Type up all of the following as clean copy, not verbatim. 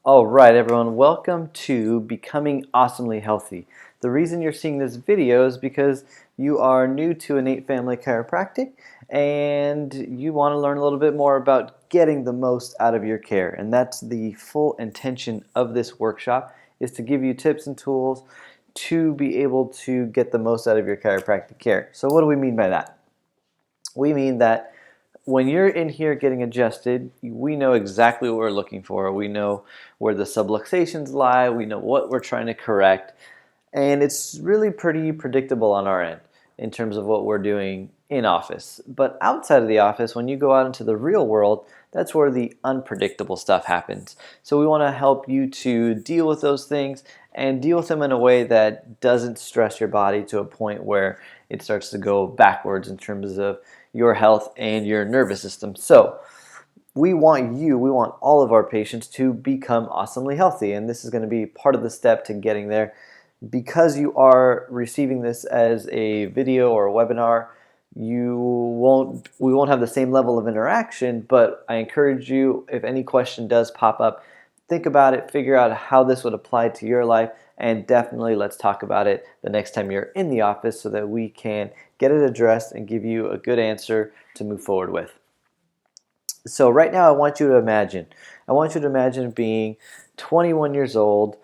All right, everyone, welcome to Becoming Awesomely Healthy. The reason you're seeing this video is because you are new to Innate Family Chiropractic and you want to learn a little bit more about getting the most out of your care. And that's the full intention of this workshop, is to give you tips and tools to be able to get the most out of your chiropractic care. So what do we mean by that? We mean that when you're in here getting adjusted, we know exactly what we're looking for. We know where the subluxations lie. We know what we're trying to correct. And it's really pretty predictable on our end in terms of what we're doing in office. But outside of the office, when you go out into the real world, that's where the unpredictable stuff happens. So we want to help you to deal with those things and deal with them in a way that doesn't stress your body to a point where it starts to go backwards in terms of your health and your nervous system. So we want all of our patients to become awesomely healthy, and this is going to be part of the step to getting there. Because you are receiving this as a video or a webinar, we won't have the same level of interaction, but I encourage you, if any question does pop up, think about it, figure out how this would apply to your life, and definitely let's talk about it the next time you're in the office so that we can get it addressed and give you a good answer to move forward with. So right now I want you to imagine being 21 years old.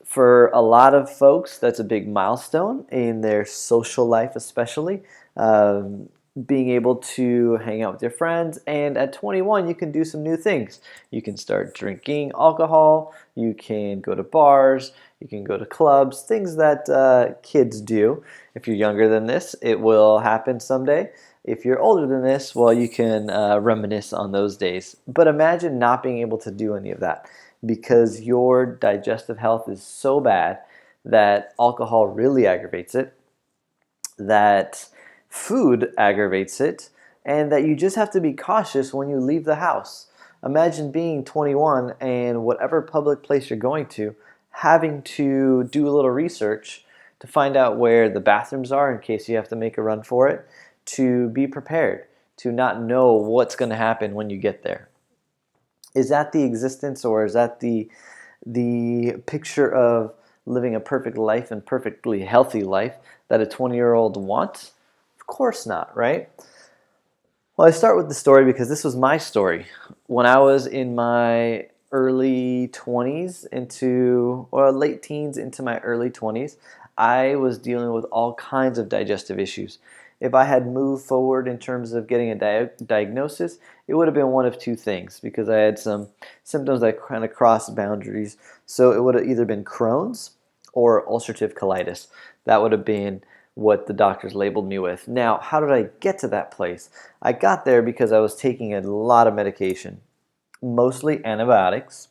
For a lot of folks, that's a big milestone in their social life, especially. Being able to hang out with your friends, and at 21 you can do some new things. You can start drinking alcohol, you can go to bars, you can go to clubs, things that kids do. If you're younger than this, it will happen someday. If you're older than this, well, you can reminisce on those days. But imagine not being able to do any of that because your digestive health is so bad that alcohol really aggravates it, that food aggravates it, and that you just have to be cautious when you leave the house. Imagine being 21 and whatever public place you're going to, having to do a little research to find out where the bathrooms are in case you have to make a run for it, to be prepared, to not know what's going to happen when you get there. Is that the existence, or is that the picture of living a perfect life and perfectly healthy life that a 20-year-old wants? Of course not, right? Well, I start with the story because this was my story. When I was in my early 20s or late teens into my early 20s, I was dealing with all kinds of digestive issues. If I had moved forward in terms of getting a diagnosis, it would have been one of two things because I had some symptoms that kind of crossed boundaries. So it would have either been Crohn's or ulcerative colitis. That would have been what the doctors labeled me with. Now, how did I get to that place? I got there because I was taking a lot of medication, mostly antibiotics,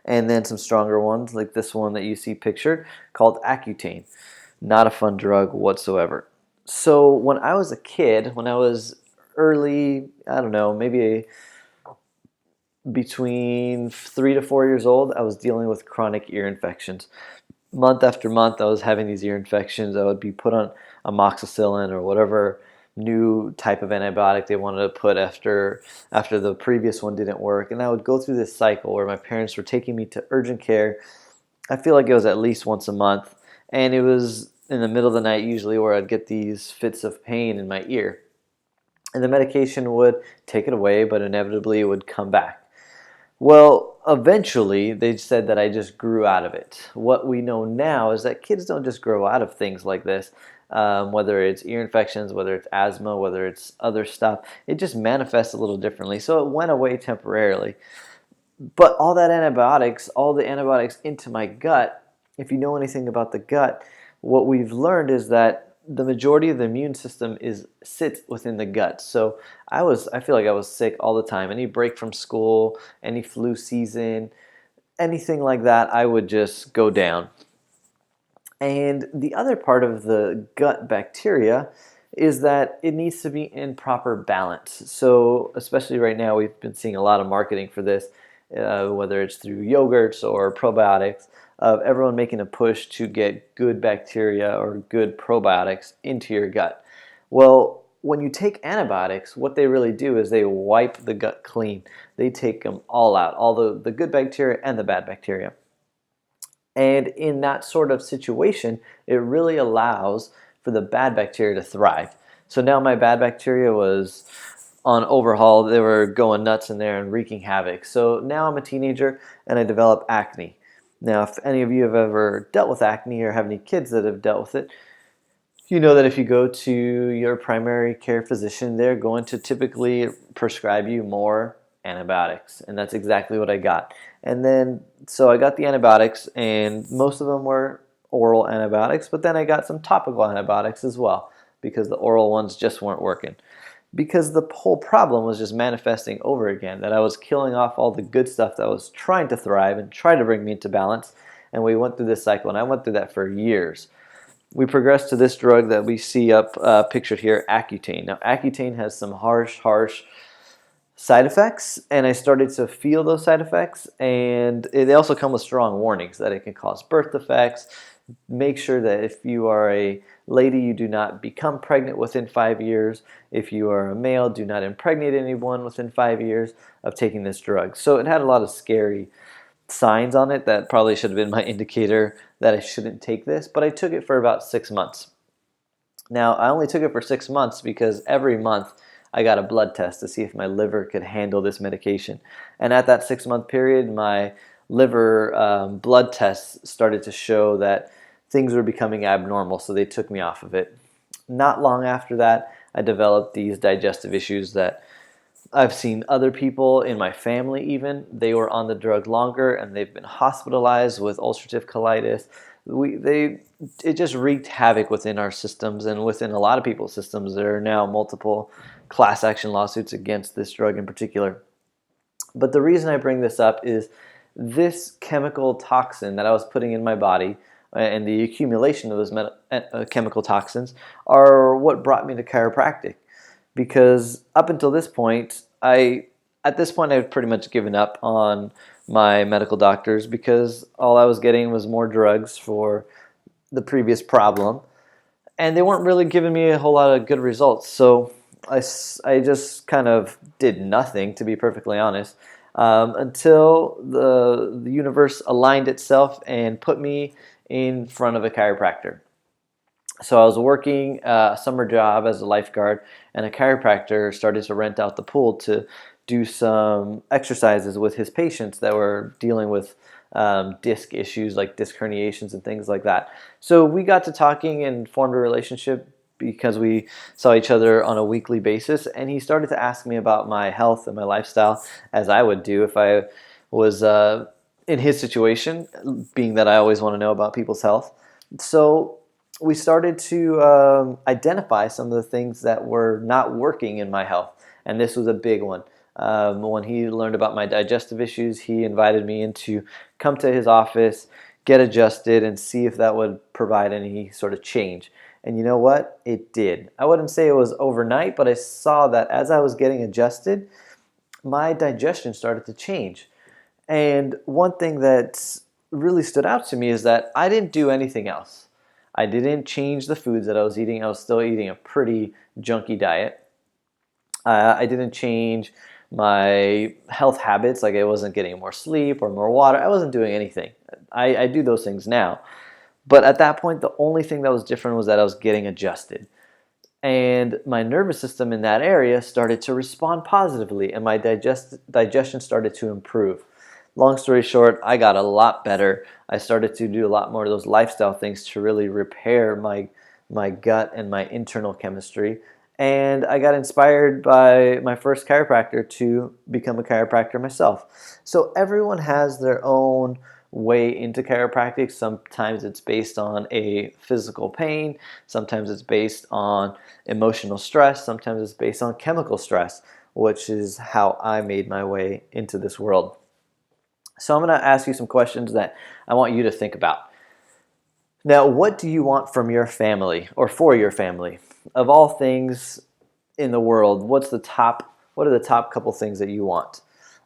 and then some stronger ones like this one that you see pictured called Accutane. Not a fun drug whatsoever. So when I was a kid, when I was early, I don't know, maybe between 3 to 4 years old, I was dealing with chronic ear infections. Month after month, I was having these ear infections. I would be put on amoxicillin or whatever new type of antibiotic they wanted to put after the previous one didn't work. And I would go through this cycle where my parents were taking me to urgent care. I feel like it was at least once a month. And it was in the middle of the night usually where I'd get these fits of pain in my ear. And the medication would take it away, but inevitably it would come back. Well, eventually they said that I just grew out of it. What we know now is that kids don't just grow out of things like this, whether it's ear infections, whether it's asthma, whether it's other stuff. It just manifests a little differently. So it went away temporarily. But all the antibiotics into my gut, if you know anything about the gut, what we've learned is that the majority of the immune system sits within the gut. So I feel like I was sick all the time. Any break from school, any flu season, anything like that, I would just go down. And the other part of the gut bacteria is that it needs to be in proper balance. So especially right now, we've been seeing a lot of marketing for this, whether it's through yogurts or probiotics, of everyone making a push to get good bacteria or good probiotics into your gut. Well, when you take antibiotics, what they really do is they wipe the gut clean. They take them all out, all the good bacteria and the bad bacteria. And in that sort of situation, it really allows for the bad bacteria to thrive. So now my bad bacteria was on overhaul. They were going nuts in there and wreaking havoc. So now I'm a teenager and I develop acne. Now, if any of you have ever dealt with acne or have any kids that have dealt with it, you know that if you go to your primary care physician, they're going to typically prescribe you more antibiotics. And that's exactly what I got. And then, so I got the antibiotics, and most of them were oral antibiotics, but then I got some topical antibiotics as well because the oral ones just weren't working. Because the whole problem was just manifesting over again, that I was killing off all the good stuff that was trying to thrive and try to bring me into balance. And we went through this cycle, and I went through that for years. We progressed to this drug that we see up pictured here, Accutane. Now, Accutane has some harsh side effects, and I started to feel those side effects, and they also come with strong warnings that it can cause birth defects. Make sure that if you are a lady, you do not become pregnant within 5 years. If you are a male, do not impregnate anyone within 5 years of taking this drug. So it had a lot of scary signs on it that probably should have been my indicator that I shouldn't take this, but I took it for about 6 months. Now, I only took it for 6 months because every month I got a blood test to see if my liver could handle this medication. And at that 6-month period, my liver blood tests started to show that things were becoming abnormal, so they took me off of it. Not long after that, I developed these digestive issues that I've seen other people in my family even. They were on the drug longer and they've been hospitalized with ulcerative colitis. It just wreaked havoc within our systems and within a lot of people's systems. There are now multiple class action lawsuits against this drug in particular. But the reason I bring this up is this chemical toxin that I was putting in my body and the accumulation of those chemical toxins are what brought me to chiropractic. Because up until this point, I had pretty much given up on my medical doctors because all I was getting was more drugs for the previous problem, and they weren't really giving me a whole lot of good results. So I just kind of did nothing, to be perfectly honest, until the universe aligned itself and put me in front of a chiropractor. So I was working a summer job as a lifeguard, and a chiropractor started to rent out the pool to do some exercises with his patients that were dealing with disc issues like disc herniations and things like that. So we got to talking and formed a relationship because we saw each other on a weekly basis, and he started to ask me about my health and my lifestyle, as I would do if I was in his situation, being that I always want to know about people's health. So we started to identify some of the things that were not working in my health, and this was a big one. When he learned about my digestive issues, he invited me in to come to his office, get adjusted, and see if that would provide any sort of change. And you know what? It did. I wouldn't say it was overnight, but I saw that as I was getting adjusted, my digestion started to change. And one thing that really stood out to me is that I didn't do anything else. I didn't change the foods that I was eating. I was still eating a pretty junky diet. I didn't change my health habits, like I wasn't getting more sleep or more water. I wasn't doing anything. I do those things now. But at that point, the only thing that was different was that I was getting adjusted. And my nervous system in that area started to respond positively, and my digestion started to improve. Long story short, I got a lot better. I started to do a lot more of those lifestyle things to really repair my gut and my internal chemistry. And I got inspired by my first chiropractor to become a chiropractor myself. So everyone has their own way into chiropractic. Sometimes it's based on a physical pain. Sometimes it's based on emotional stress. Sometimes it's based on chemical stress, which is how I made my way into this world. So I'm going to ask you some questions that I want you to think about. Now, what do you want from your family or for your family? Of all things in the world, what are the top couple things that you want?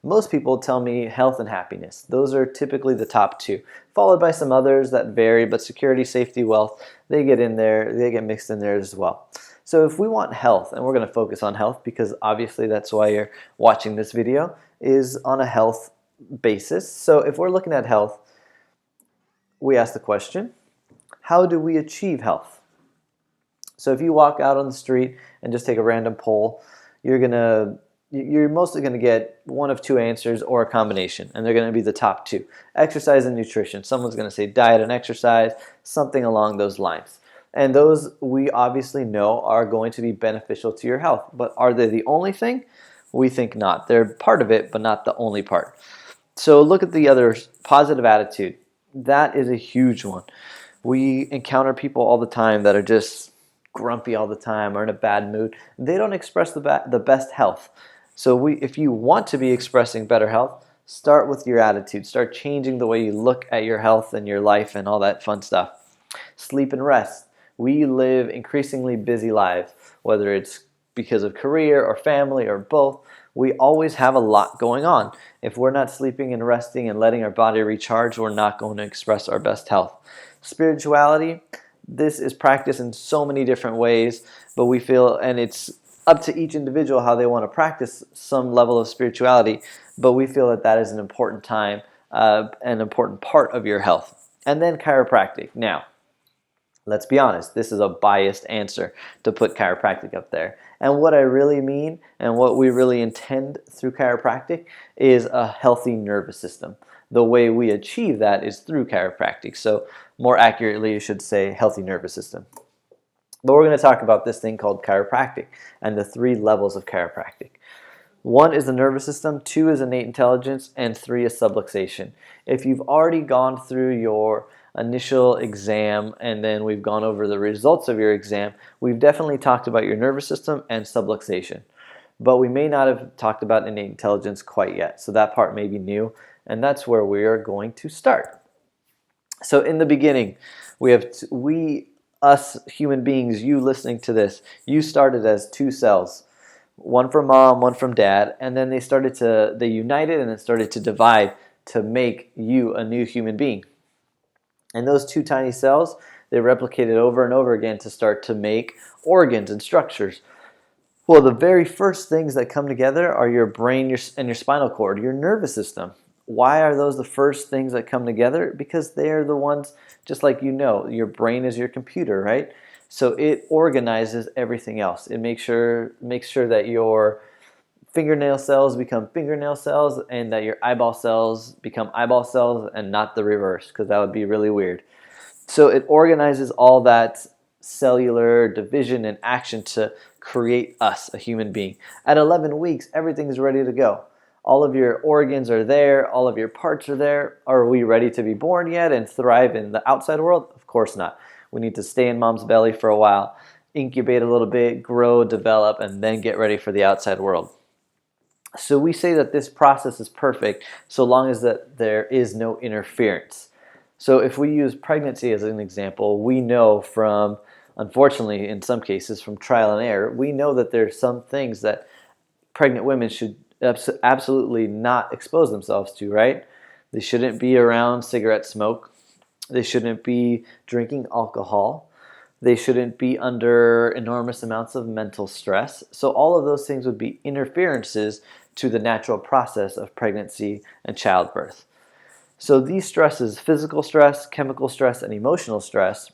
Most people tell me health and happiness. Those are typically the top two, followed by some others that vary, but security, safety, wealth, they get in there, they get mixed in there as well. So if we want health, and we're going to focus on health because obviously that's why you're watching this video, is on a health basis. So if we're looking at health, we ask the question, how do we achieve health? So if you walk out on the street and just take a random poll, you're mostly going to get one of two answers or a combination, and they're going to be the top two. Exercise and nutrition. Someone's going to say diet and exercise, something along those lines. And those we obviously know are going to be beneficial to your health. But are they the only thing? We think not. They're part of it, but not the only part. So look at the other, positive attitude. That is a huge one. We encounter people all the time that are just grumpy all the time or in a bad mood. They don't express the best health. So if you want to be expressing better health, start with your attitude. Start changing the way you look at your health and your life and all that fun stuff. Sleep and rest. We live increasingly busy lives, whether it's because of career or family or both. We always have a lot going on. If we're not sleeping and resting and letting our body recharge, we're not going to express our best health. Spirituality, this is practiced in so many different ways, but we feel, and it's up to each individual how they want to practice some level of spirituality, but we feel that that is an important time, an important part of your health. And then chiropractic. Now, let's be honest, this is a biased answer to put chiropractic up there. And what I really mean and what we really intend through chiropractic is a healthy nervous system. The way we achieve that is through chiropractic. So more accurately, you should say healthy nervous system. But we're going to talk about this thing called chiropractic and the 3 levels of chiropractic. 1 is the nervous system, 2 is innate intelligence, and 3 is subluxation. If you've already gone through your initial exam and then we've gone over the results of your exam, we've definitely talked about your nervous system and subluxation. But we may not have talked about innate intelligence quite yet, so that part may be new, and that's where we are going to start. So in the beginning, us human beings, you listening to this, you started as 2 cells. One from mom, one from dad, and then they united and then started to divide to make you a new human being. And those 2 tiny cells, they replicated over and over again to start to make organs and structures. Well, the very first things that come together are your brain and your spinal cord, your nervous system. Why are those the first things that come together? Because they're the ones, just like your brain is your computer, right? So it organizes everything else. It makes sure that your fingernail cells become fingernail cells and that your eyeball cells become eyeball cells and not the reverse, because that would be really weird. So it organizes all that cellular division and action to create us, a human being. At 11 weeks, everything is ready to go. All of your organs are there, all of your parts are there. Are we ready to be born yet and thrive in the outside world? Of course not. We need to stay in mom's belly for a while, incubate a little bit, grow, develop, and then get ready for the outside world. So we say that this process is perfect so long as that there is no interference. So if we use pregnancy as an example, we know from, unfortunately in some cases from trial and error, we know that there's some things that pregnant women should absolutely not expose themselves to, right? They shouldn't be around cigarette smoke. They shouldn't be drinking alcohol. They shouldn't be under enormous amounts of mental stress. So all of those things would be interferences to the natural process of pregnancy and childbirth. So these stresses, physical stress, chemical stress, and emotional stress,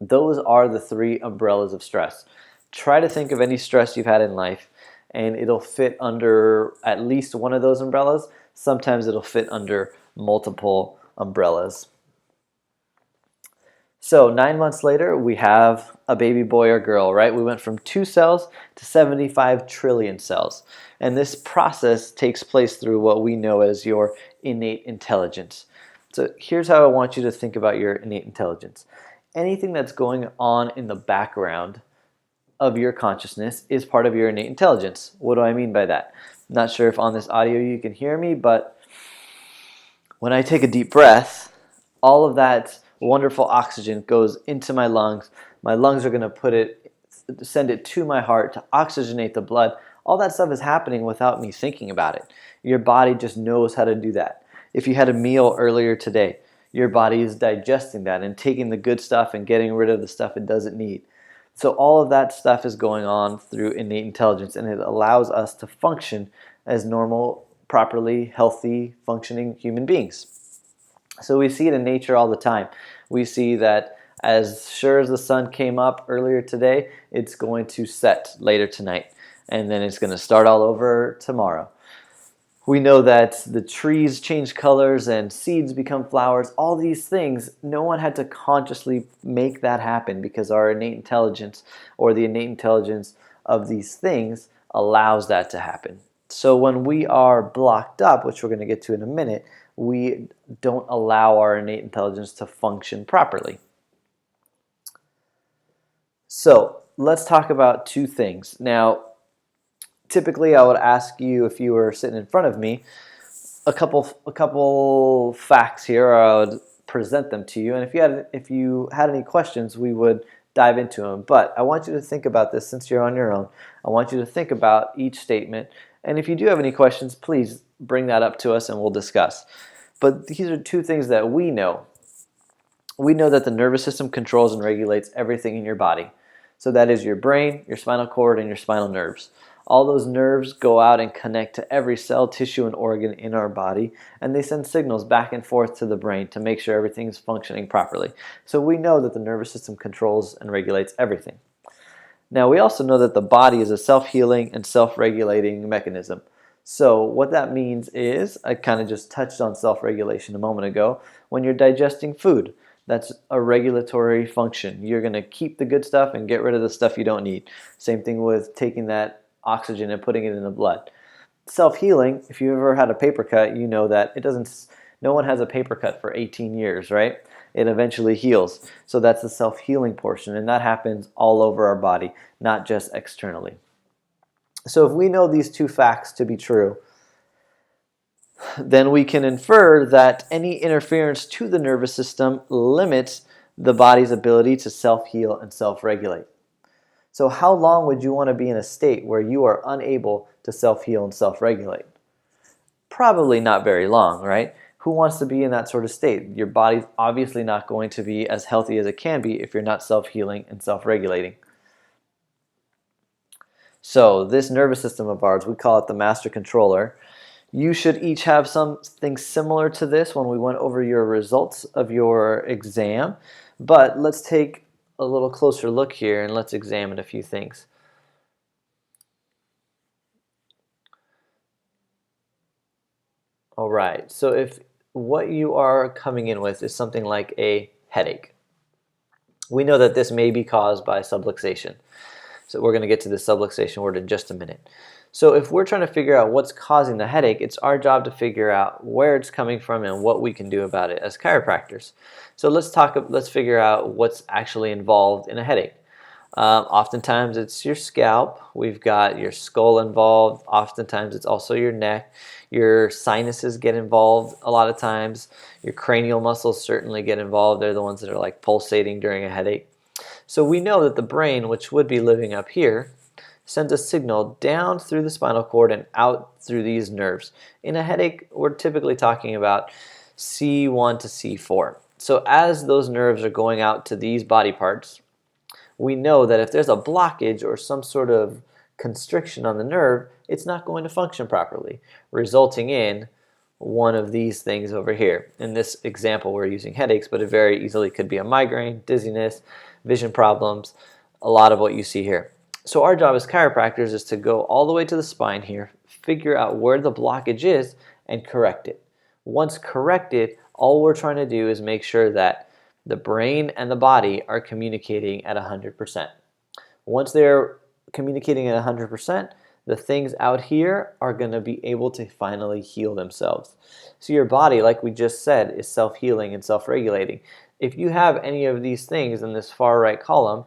those are the 3 umbrellas of stress. Try to think of any stress you've had in life, and it'll fit under at least one of those umbrellas. Sometimes it'll fit under multiple umbrellas. So 9 months later, we have a baby boy or girl, right? We went from 2 cells to 75 trillion cells. And this process takes place through what we know as your innate intelligence. So here's how I want you to think about your innate intelligence. Anything that's going on in the background of your consciousness is part of your innate intelligence. What do I mean by that? I'm not sure if on this audio you can hear me, but when I take a deep breath, all of that wonderful oxygen goes into my lungs. My lungs are going to send it to my heart to oxygenate the blood. All that stuff is happening without me thinking about it. Your body just knows how to do that. If you had a meal earlier today, your body is digesting that and taking the good stuff and getting rid of the stuff it doesn't need. So all of that stuff is going on through innate intelligence, and it allows us to function as normal, properly healthy, functioning human beings. So we see it in nature all the time. We see that as sure as the sun came up earlier today, it's going to set later tonight, and then it's going to start all over tomorrow. We know that the trees change colors and seeds become flowers. All these things, no one had to consciously make that happen, because our innate intelligence, or the innate intelligence of these things, allows that to happen. So when we are blocked up, which we're going to get to in a minute, we don't allow our innate intelligence to function properly. So let's talk about two things. Now, typically I would ask you, if you were sitting in front of me, a couple facts here, or I would present them to you, and if you had any questions, we would dive into them. But I want you to think about this. Since you're on your own, I want you to think about each statement, and if you do have any questions, please bring that up to us and we'll discuss. But these are two things that we know. We know that the nervous system controls and regulates everything in your body. So that is your brain, your spinal cord, and your spinal nerves. All those nerves go out and connect to every cell, tissue, and organ in our body, and they send signals back and forth to the brain to make sure everything is functioning properly. So we know that the nervous system controls and regulates everything. Now, we also know that the body is a self-healing and self-regulating mechanism. So what that means is, I kind of just touched on self-regulation a moment ago, when you're digesting food, that's a regulatory function. You're going to keep the good stuff and get rid of the stuff you don't need. Same thing with taking that oxygen and putting it in the blood. Self-healing, if you ever had a paper cut, you know that no one has a paper cut for 18 years, right? It eventually heals. So that's the self-healing portion, and that happens all over our body, not just externally. So if we know these two facts to be true, then we can infer that any interference to the nervous system limits the body's ability to self-heal and self-regulate. So how long would you want to be in a state where you are unable to self-heal and self-regulate? Probably not very long, right? Who wants to be in that sort of state? Your body's obviously not going to be as healthy as it can be if you're not self-healing and self-regulating. So this nervous system of ours, we call it the master controller. You should each have something similar to this when we went over your results of your exam. But let's take a little closer look here and let's examine a few things. All right, so if what you are coming in with is something like a headache, we know that this may be caused by subluxation. So we're going to get to the subluxation word in just a minute. So if we're trying to figure out what's causing the headache, it's our job to figure out where it's coming from and what we can do about it as chiropractors. So let's figure out what's actually involved in a headache. Oftentimes it's your scalp. We've got your skull involved. Oftentimes it's also your neck. Your sinuses get involved a lot of times. Your cranial muscles certainly get involved. They're the ones that are like pulsating during a headache. So we know that the brain, which would be living up here, sends a signal down through the spinal cord and out through these nerves. In a headache, we're typically talking about C1 to C4. So as those nerves are going out to these body parts, we know that if there's a blockage or some sort of constriction on the nerve, it's not going to function properly, resulting in one of these things over here. In this example, we're using headaches, but it very easily could be a migraine, dizziness, vision problems, a lot of what you see here. So our job as chiropractors is to go all the way to the spine here, figure out where the blockage is, and correct it. Once corrected, all we're trying to do is make sure that the brain and the body are communicating at 100%. Once they're communicating at 100%, the things out here are going to be able to finally heal themselves. So your body, like we just said, is self-healing and self-regulating. If you have any of these things in this far right column,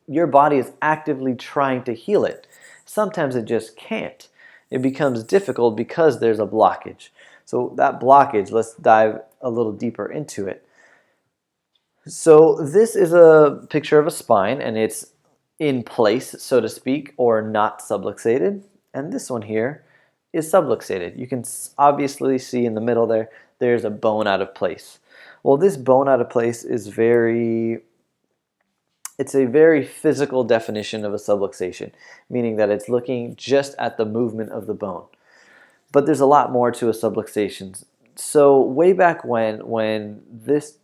your body is actively trying to heal it. Sometimes it just can't. It becomes difficult because there's a blockage. So that blockage, let's dive a little deeper into it. So this is a picture of a spine, and it's in place, so to speak, or not subluxated. And this one here is subluxated. You can obviously see in the middle there, there's a bone out of place. Well, this bone out of place is it's a very physical definition of a subluxation, meaning that it's looking just at the movement of the bone. But there's a lot more to a subluxation. So way back when this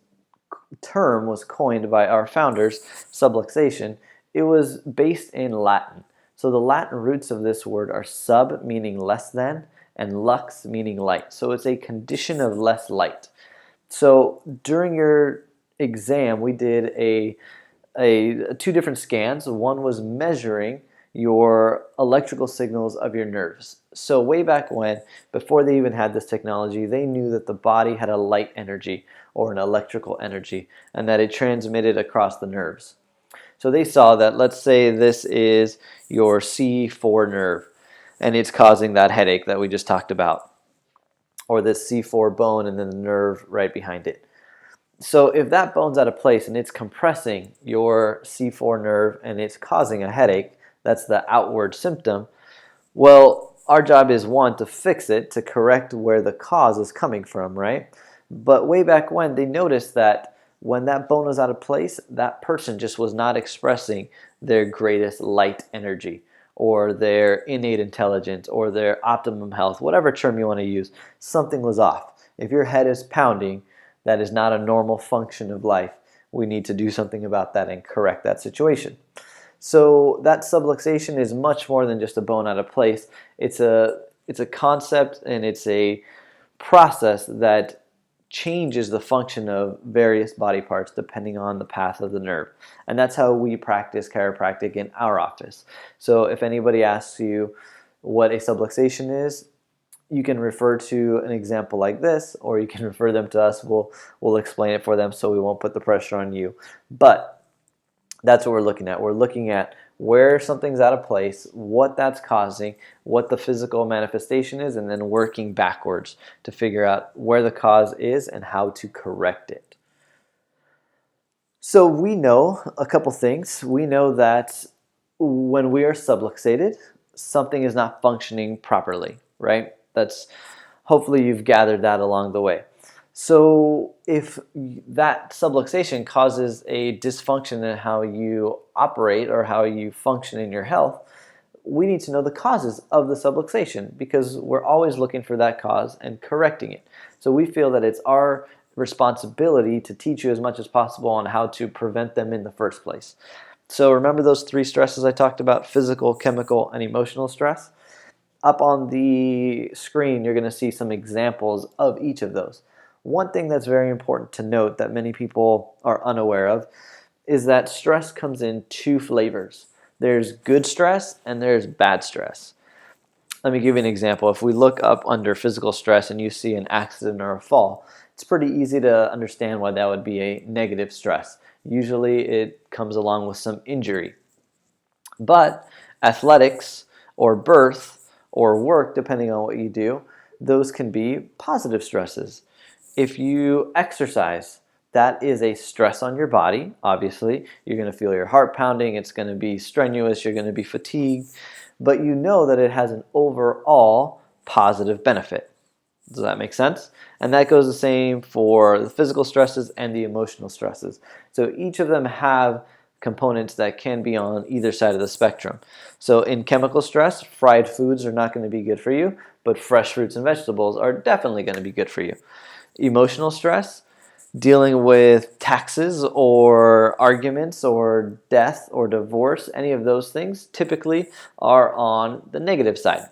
term was coined by our founders, subluxation, it was based in Latin. So the Latin roots of this word are sub, meaning less than, and lux, meaning light. So it's a condition of less light. So during your exam, we did two different scans. One was measuring your electrical signals of your nerves. So way back when, before they even had this technology, they knew that the body had a light energy or an electrical energy, and that it transmitted across the nerves. So they saw that, let's say this is your C4 nerve, and it's causing that headache that we just talked about, or this C4 bone and then the nerve right behind it. So if that bone's out of place and it's compressing your C4 nerve and it's causing a headache, that's the outward symptom. Well, our job is, one, to fix it, to correct where the cause is coming from, right? But way back when, they noticed that when that bone was out of place, that person just was not expressing their greatest light energy or their innate intelligence or their optimum health, whatever term you want to use. Something was off. If your head is pounding, that is not a normal function of life. We need to do something about that and correct that situation. So that subluxation is much more than just a bone out of place. It's a concept, and it's a process that changes the function of various body parts depending on the path of the nerve. And that's how we practice chiropractic in our office. So if anybody asks you what a subluxation is, you can refer to an example like this, or you can refer them to us. We'll explain it for them so we won't put the pressure on you. But that's what we're looking at. We're looking at where something's out of place, what that's causing, what the physical manifestation is, and then working backwards to figure out where the cause is and how to correct it. So we know a couple things. We know that when we are subluxated, something is not functioning properly, right? That's hopefully you've gathered that along the way. So if that subluxation causes a dysfunction in how you operate or how you function in your health, we need to know the causes of the subluxation, because we're always looking for that cause and correcting it. So we feel that it's our responsibility to teach you as much as possible on how to prevent them in the first place. So remember those three stresses I talked about: physical, chemical, and emotional stress? Up on the screen, you're going to see some examples of each of those. One thing that's very important to note that many people are unaware of is that stress comes in two flavors. There's good stress and there's bad stress. Let me give you an example. If we look up under physical stress and you see an accident or a fall, it's pretty easy to understand why that would be a negative stress. Usually it comes along with some injury. But athletics or birth or work, depending on what you do, those can be positive stresses. If you exercise, that is a stress on your body. Obviously, you're going to feel your heart pounding, it's going to be strenuous, you're going to be fatigued, but you know that it has an overall positive benefit. Does that make sense? And that goes the same for the physical stresses and the emotional stresses. So each of them have components that can be on either side of the spectrum. So in chemical stress, fried foods are not going to be good for you, but fresh fruits and vegetables are definitely going to be good for you. Emotional stress, dealing with taxes or arguments or death or divorce, any of those things typically are on the negative side.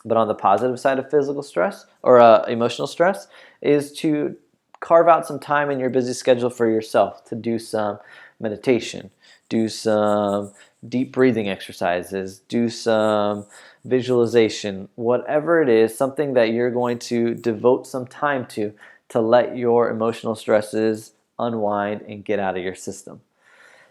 But on the positive side of physical stress or emotional stress is to carve out some time in your busy schedule for yourself to do some meditation, do some deep breathing exercises, do some visualization, whatever it is, something that you're going to devote some time to let your emotional stresses unwind and get out of your system.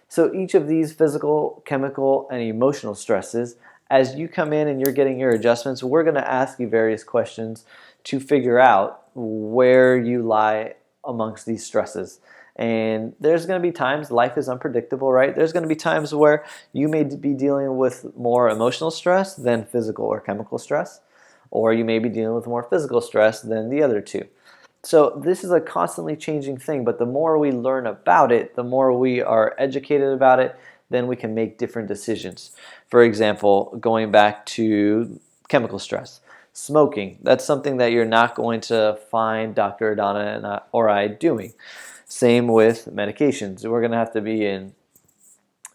So each of these physical, chemical, and emotional stresses, as you come in and you're getting your adjustments, we're going to ask you various questions to figure out where you lie amongst these stresses. And there's going to be times, life is unpredictable, right? There's going to be times where you may be dealing with more emotional stress than physical or chemical stress, or you may be dealing with more physical stress than the other two. So this is a constantly changing thing, but the more we learn about it, the more we are educated about it, then we can make different decisions. For example, going back to chemical stress, smoking, that's something that you're not going to find Dr. Adana or I doing. Same with medications. We're going to have to be in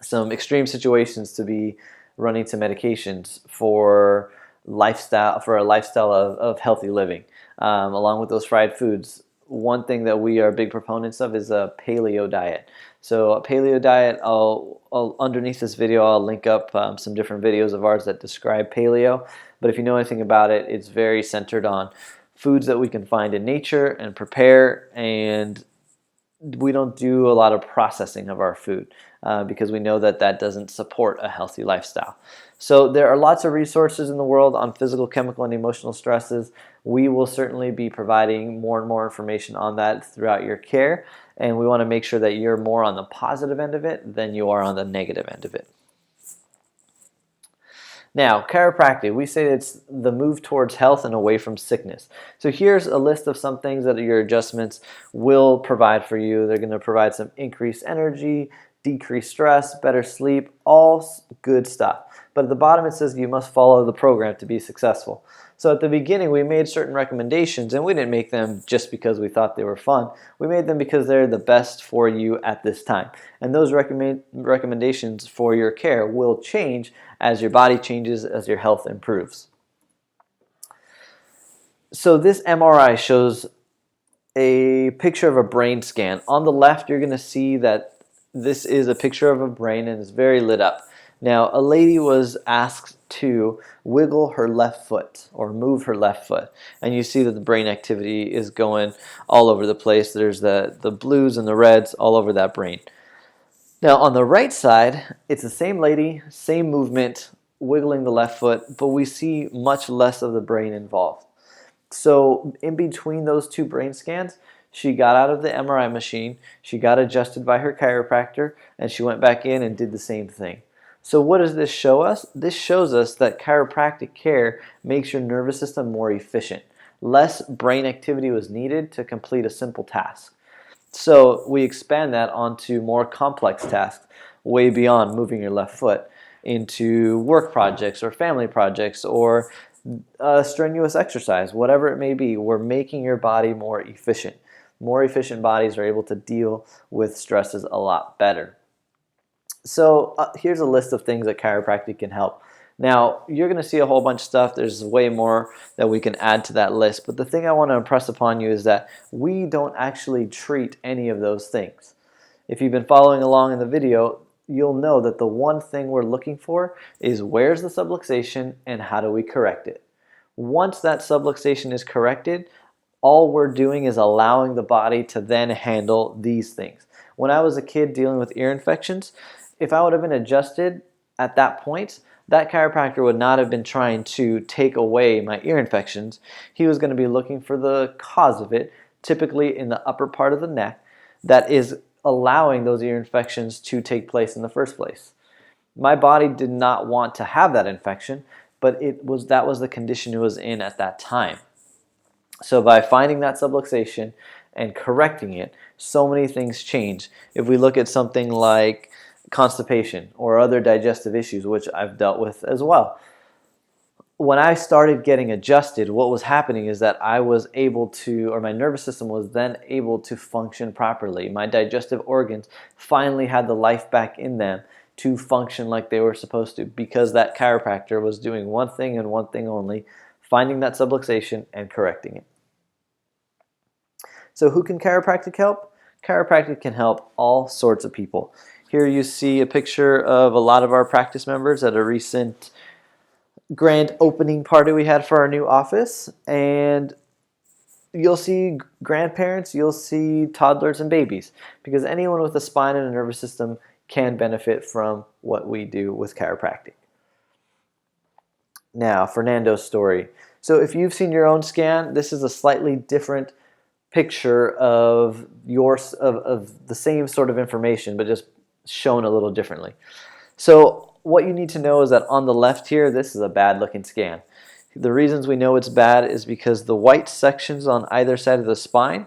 some extreme situations to be running to medications for a lifestyle of healthy living. Along with those fried foods, one thing that we are big proponents of is a paleo diet. So a paleo diet, underneath this video, I'll link up some different videos of ours that describe paleo. But if you know anything about it, it's very centered on foods that we can find in nature and prepare, and we don't do a lot of processing of our food because we know that that doesn't support a healthy lifestyle. So there are lots of resources in the world on physical, chemical, and emotional stresses. We will certainly be providing more and more information on that throughout your care, and we want to make sure that you're more on the positive end of it than you are on the negative end of it. Now, chiropractic, we say it's the move towards health and away from sickness. So here's a list of some things that your adjustments will provide for you. They're going to provide some increased energy, decreased stress, better sleep, all good stuff. But at the bottom it says you must follow the program to be successful. So at the beginning we made certain recommendations, and we didn't make them just because we thought they were fun. We made them because they're the best for you at this time. And those recommendations for your care will change as your body changes, as your health improves. So this MRI shows a picture of a brain scan. On the left, you're going to see that this is a picture of a brain and it's very lit up. Now, a lady was asked to wiggle her left foot or move her left foot, and you see that the brain activity is going all over the place. There's the blues and the reds all over that brain. Now, on the right side, it's the same lady, same movement, wiggling the left foot, but we see much less of the brain involved. So in between those two brain scans, she got out of the MRI machine, she got adjusted by her chiropractor, and she went back in and did the same thing. So what does this show us? This shows us that chiropractic care makes your nervous system more efficient. Less brain activity was needed to complete a simple task. So we expand that onto more complex tasks, way beyond moving your left foot, into work projects or family projects or strenuous exercise, whatever it may be. We're making your body more efficient. More efficient bodies are able to deal with stresses a lot better. So here's a list of things that chiropractic can help. Now, you're going to see a whole bunch of stuff. There's way more that we can add to that list. But the thing I want to impress upon you is that we don't actually treat any of those things. If you've been following along in the video, you'll know that the one thing we're looking for is where's the subluxation and how do we correct it. Once that subluxation is corrected, all we're doing is allowing the body to then handle these things. When I was a kid dealing with ear infections, if I would have been adjusted at that point, that chiropractor would not have been trying to take away my ear infections. He was going to be looking for the cause of it, typically in the upper part of the neck, that is allowing those ear infections to take place in the first place. My body did not want to have that infection, but that was the condition it was in at that time. So by finding that subluxation and correcting it, so many things change. If we look at something like constipation or other digestive issues, which I've dealt with as well, when I started getting adjusted, what was happening is that I was able to, or my nervous system was then able to function properly. My digestive organs finally had the life back in them to function like they were supposed to, because that chiropractor was doing one thing and one thing only, finding that subluxation and correcting it. So who can chiropractic help? Chiropractic can help all sorts of people. Here you see a picture of a lot of our practice members at a recent grand opening party we had for our new office, and you'll see grandparents, you'll see toddlers and babies, because anyone with a spine and a nervous system can benefit from what we do with chiropractic. Now, Fernando Story. So if you've seen your own scan, this is a slightly different picture of of the same sort of information, but just shown a little differently. So what you need to know is that on the left here, this is a bad looking scan. The reasons we know it's bad is because the white sections on either side of the spine,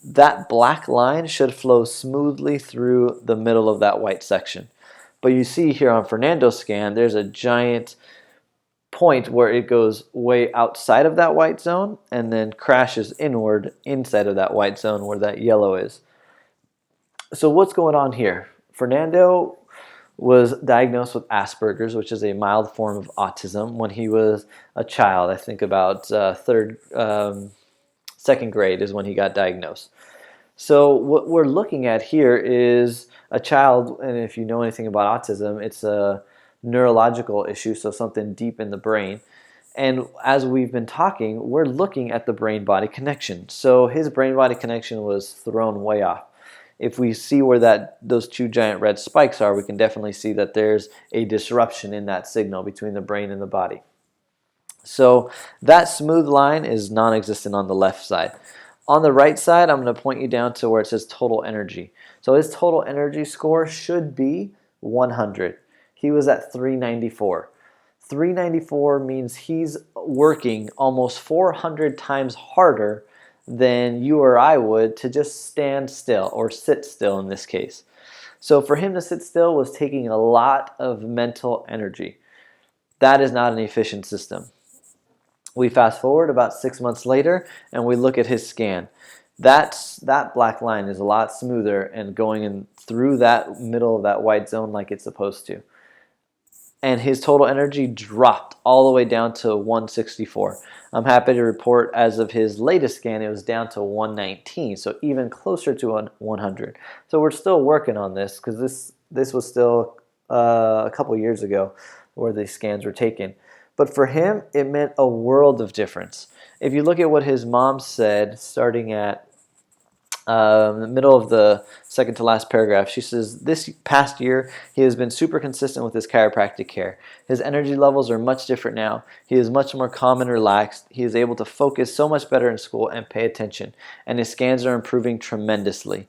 that black line should flow smoothly through the middle of that white section. But you see here on Fernando's scan, there's a giant point where it goes way outside of that white zone and then crashes inward inside of that white zone where that yellow is. So what's going on here? Fernando was diagnosed with Asperger's, which is a mild form of autism, when he was a child. I think about second grade is when he got diagnosed. So what we're looking at here is a child, and if you know anything about autism, it's a neurological issue, so something deep in the brain. And as we've been talking, we're looking at the brain-body connection. So his brain-body connection was thrown way off. If we see where those two giant red spikes are, we can definitely see that there's a disruption in that signal between the brain and the body. So that smooth line is non-existent on the left side. On the right side, I'm going to point you down to where it says total energy. So his total energy score should be 100. He was at 394. 394 means he's working almost 400 times harder than you or I would to just stand still, or sit still in this case. So for him to sit still was taking a lot of mental energy. That is not an efficient system. We fast forward about 6 months later and we look at his scan. That black line is a lot smoother and going in through that middle of that white zone like it's supposed to. And his total energy dropped all the way down to 164. I'm happy to report as of his latest scan, it was down to 119, so even closer to 100. So we're still working on this because this was still a couple years ago where these scans were taken. But for him, it meant a world of difference. If you look at what his mom said, starting at the middle of the second to last paragraph, she says, this past year, he has been super consistent with his chiropractic care. His energy levels are much different now. He is much more calm and relaxed. He is able to focus so much better in school and pay attention. And his scans are improving tremendously.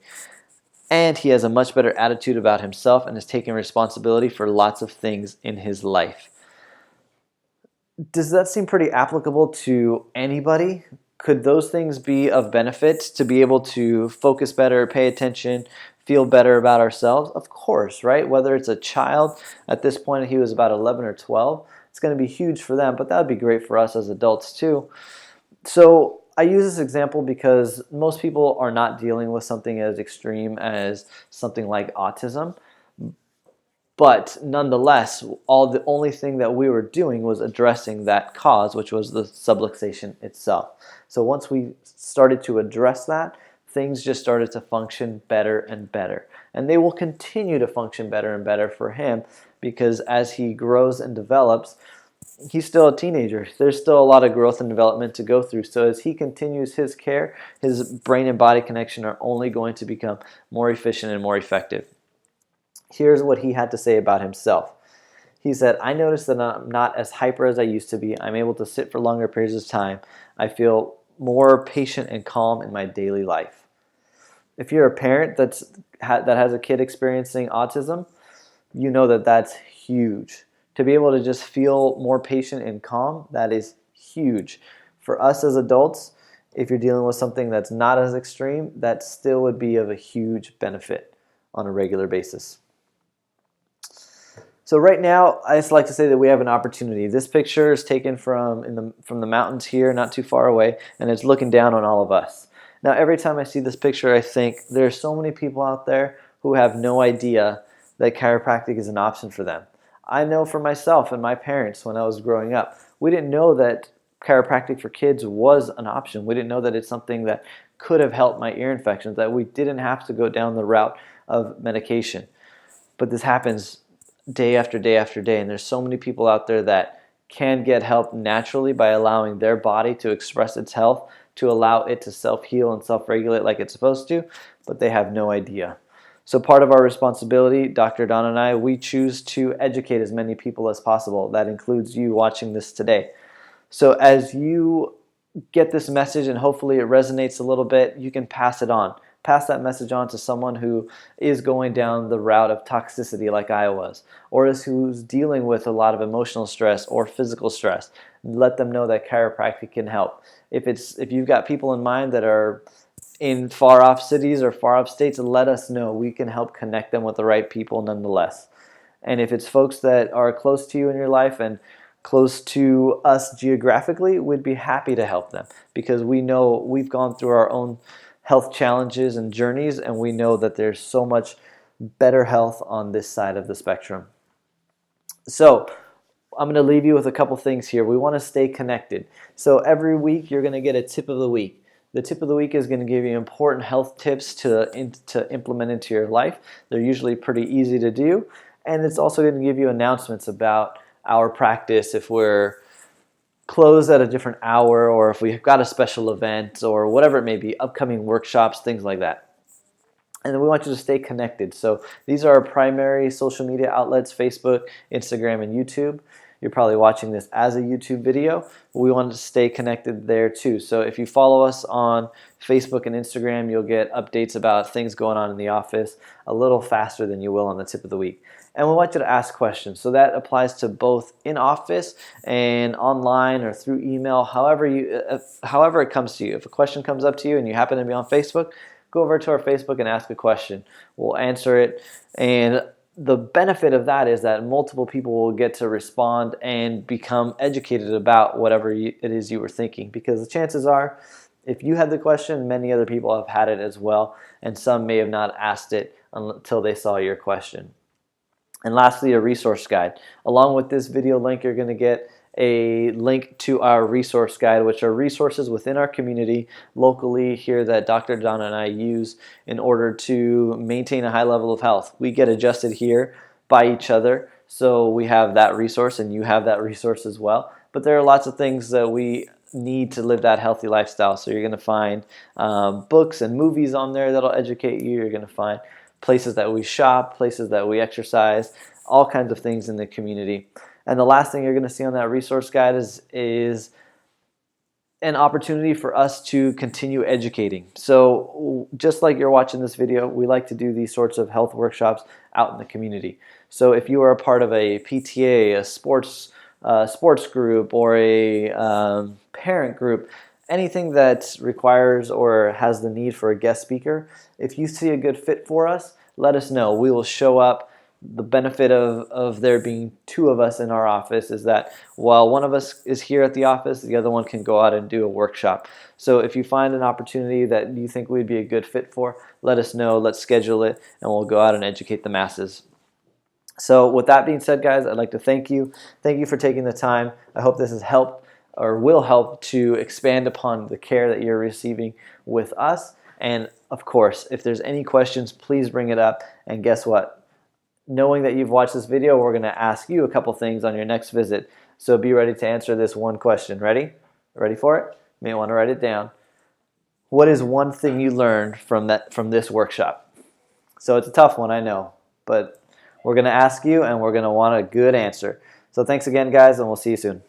And he has a much better attitude about himself and is taking responsibility for lots of things in his life. Does that seem pretty applicable to anybody? Could those things be of benefit to be able to focus better, pay attention, feel better about ourselves? Of course, right? Whether it's a child, at this point he was about 11 or 12, it's going to be huge for them, but that would be great for us as adults too. So I use this example because most people are not dealing with something as extreme as something like autism. But nonetheless, the only thing that we were doing was addressing that cause, which was the subluxation itself. So once we started to address that, things just started to function better and better. And they will continue to function better and better for him because as he grows and develops, he's still a teenager. There's still a lot of growth and development to go through. So as he continues his care, his brain and body connection are only going to become more efficient and more effective. Here's what he had to say about himself. He said, I noticed that I'm not as hyper as I used to be. I'm able to sit for longer periods of time. I feel more patient and calm in my daily life. If you're a parent that has a kid experiencing autism, you know that that's huge. To be able to just feel more patient and calm, that is huge. For us as adults, if you're dealing with something that's not as extreme, that still would be of a huge benefit on a regular basis. So right now, I just like to say that we have an opportunity. This picture is taken from the mountains here, not too far away, and it's looking down on all of us. Now, every time I see this picture, I think there are so many people out there who have no idea that chiropractic is an option for them. I know for myself and my parents when I was growing up, we didn't know that chiropractic for kids was an option. We didn't know that it's something that could have helped my ear infections, that we didn't have to go down the route of medication. But this happens day after day after day, and there's so many people out there that can get help naturally by allowing their body to express its health, to allow it to self-heal and self-regulate like it's supposed to, but they have no idea. So part of our responsibility, Dr. Don and I, we choose to educate as many people as possible. That includes you watching this today. So as you get this message and hopefully it resonates a little bit, you can pass it on. Pass that message on to someone who is going down the route of toxicity like I was, or who's dealing with a lot of emotional stress or physical stress. Let them know that chiropractic can help. If you've got people in mind that are in far off cities or far off states, let us know. We can help connect them with the right people nonetheless. And if it's folks that are close to you in your life and close to us geographically, we'd be happy to help them, because we know we've gone through our own health challenges and journeys, and we know that there's so much better health on this side of the spectrum. So I'm going to leave you with a couple things here. We want to stay connected. So every week you're going to get a tip of the week. The tip of the week is going to give you important health tips to implement into your life. They're usually pretty easy to do. And it's also going to give you announcements about our practice, if we're closed at a different hour, or if we've got a special event, or whatever it may be, upcoming workshops, things like that. And then we want you to stay connected. So these are our primary social media outlets: Facebook, Instagram, and YouTube. You're probably watching this as a YouTube video, but we want to stay connected there too. So if you follow us on Facebook and Instagram, you'll get updates about things going on in the office a little faster than you will on the tip of the week. And we want you to ask questions. So that applies to both in office and online or through email, however it comes to you. If a question comes up to you and you happen to be on Facebook, go over to our Facebook and ask a question. We'll answer it. And the benefit of that is that multiple people will get to respond and become educated about whatever it is you were thinking. Because the chances are, if you had the question, many other people have had it as well, and some may have not asked it until they saw your question. And lastly, a resource guide. Along with this video link, you're going to get a link to our resource guide, which are resources within our community locally here that Dr. Donna and I use in order to maintain a high level of health. We get adjusted here by each other, so we have that resource and you have that resource as well. But there are lots of things that we need to live that healthy lifestyle. So you're going to find books and movies on there that'll educate you. You're going to find places that we shop, places that we exercise, all kinds of things in the community. And the last thing you're going to see on that resource guide is an opportunity for us to continue educating. So just like you're watching this video, we like to do these sorts of health workshops out in the community. So if you are a part of a PTA, a sports group, or a parent group, anything that requires or has the need for a guest speaker, if you see a good fit for us, let us know. We will show up. The benefit of there being two of us in our office is that while one of us is here at the office, the other one can go out and do a workshop. So if you find an opportunity that you think we'd be a good fit for, let us know. Let's schedule it, and we'll go out and educate the masses. So with that being said, guys, I'd like to thank you. Thank you for taking the time. I hope this has helped or will help to expand upon the care that you're receiving with us. And of course, if there's any questions, please bring it up. And guess what? Knowing that you've watched this video, we're going to ask you a couple things on your next visit. So be ready to answer this one question. Ready? Ready for it? You may want to write it down. What is one thing you learned from this workshop? So it's a tough one, I know, but we're going to ask you, and we're going to want a good answer. So thanks again, guys, and we'll see you soon.